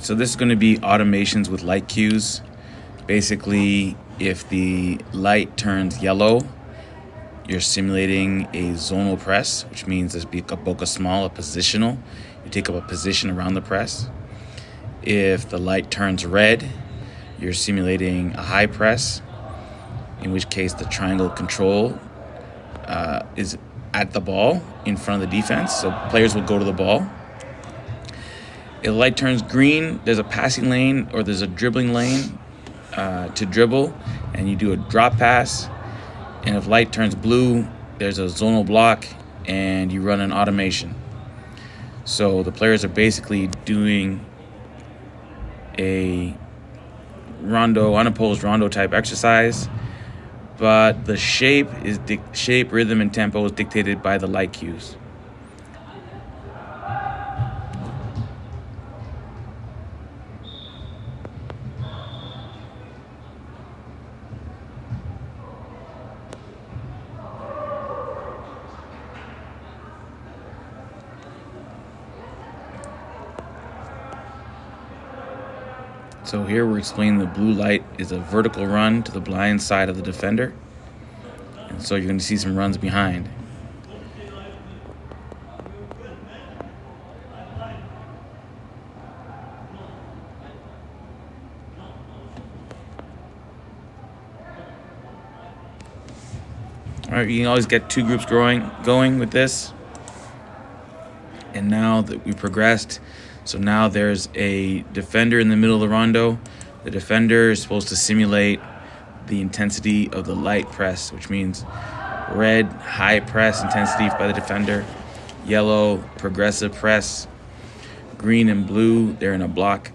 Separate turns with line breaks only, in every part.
So this is going to be automations with light cues. Basically, if the light turns yellow, you're simulating a zonal press, which means there's a boca small, a positional. You take up a position around the press. If the light turns red, you're simulating a high press, in which case the triangle control is at the ball in front of the defense. So players will go to the ball. If the light turns green, there's a passing lane or there's a dribbling lane to dribble, and you do a drop pass. And if light turns blue, there's a zonal block, and you run an automation. So the players are basically doing a rondo, unopposed rondo type exercise, but the shape, rhythm, and tempo is dictated by the light cues. So here we're explaining the blue light is a vertical run to the blind side of the defender. And so you're going to see some runs behind. All right, you can always get two groups going with this. And now that we progressed, so now there's a defender in the middle of the rondo. The defender is supposed to simulate the intensity of the light press, which means red, high press intensity by the defender, yellow, progressive press, green and blue, they're in a block.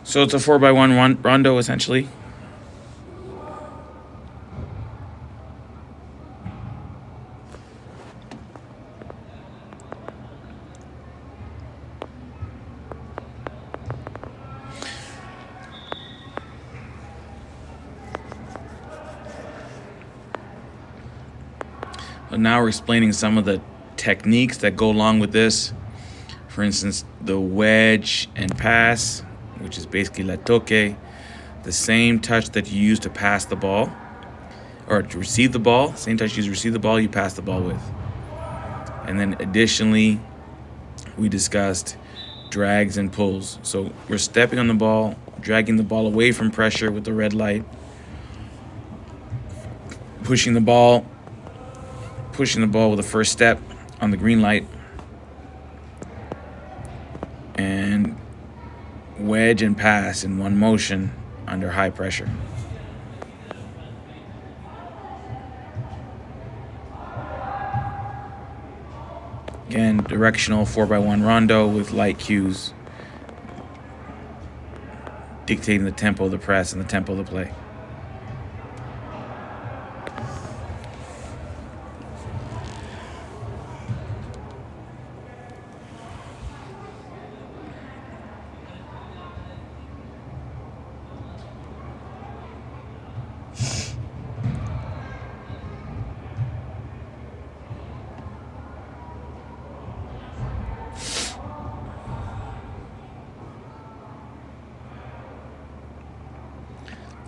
So it's a 4x1 rondo, essentially. But now we're explaining some of the techniques that go along with this. For instance, the wedge and pass, which is basically la toque, the same touch that you use to pass the ball, or to receive the ball, same touch you use to receive the ball, you pass the ball with. And then additionally, we discussed drags and pulls. So we're stepping on the ball, dragging the ball away from pressure with the red light, pushing the ball with the first step on the green light, and wedge and pass in one motion under high pressure. Again, directional 4x1 rondo with light cues dictating the tempo of the press and the tempo of the play.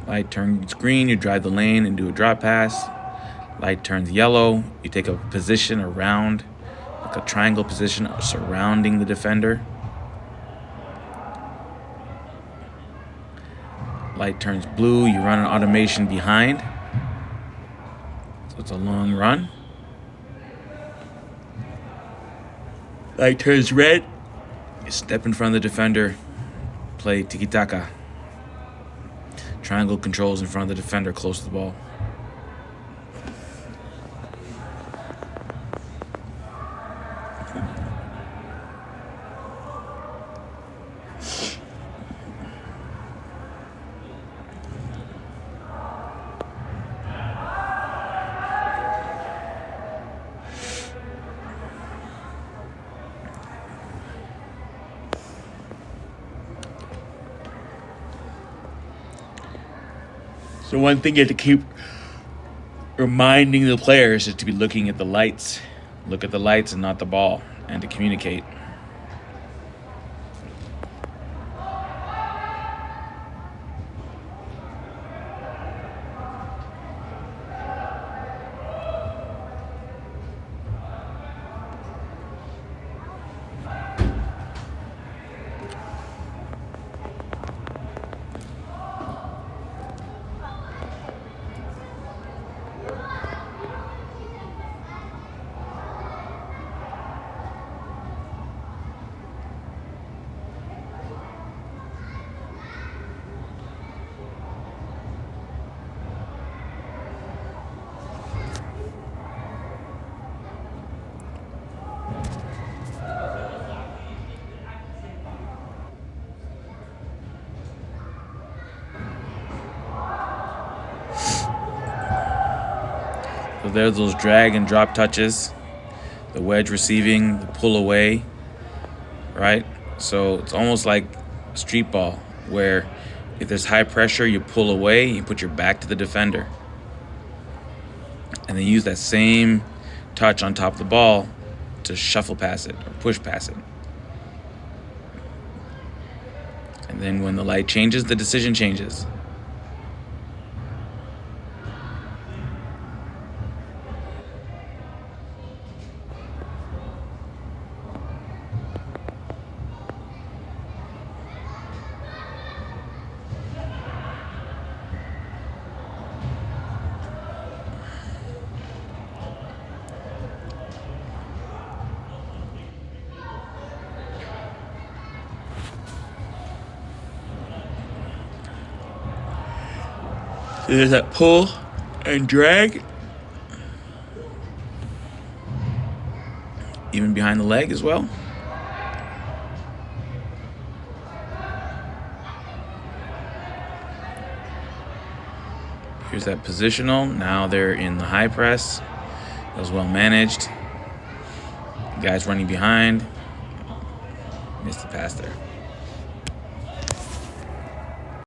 Light turns green, you drive the lane and do a drop pass. Light turns yellow, you take a position around, like a triangle position surrounding the defender. Light turns blue, you run an automation behind. So it's a long run. Light turns red, you step in front of the defender, play tiki-taka. Triangle controls in front of the defender close to the ball. So one thing you have to keep reminding the players is to be looking at the lights. Look at the lights and not the ball, and to communicate. So there's those drag and drop touches, the wedge receiving, the pull away, right? So it's almost like street ball, where if there's high pressure, you pull away, you put your back to the defender. And then use that same touch on top of the ball to shuffle pass it or push pass it. And then when the light changes, the decision changes. So there's that pull and drag. Even behind the leg as well. Here's that positional. Now they're in the high press. That was well managed. Guys running behind. Missed the pass there.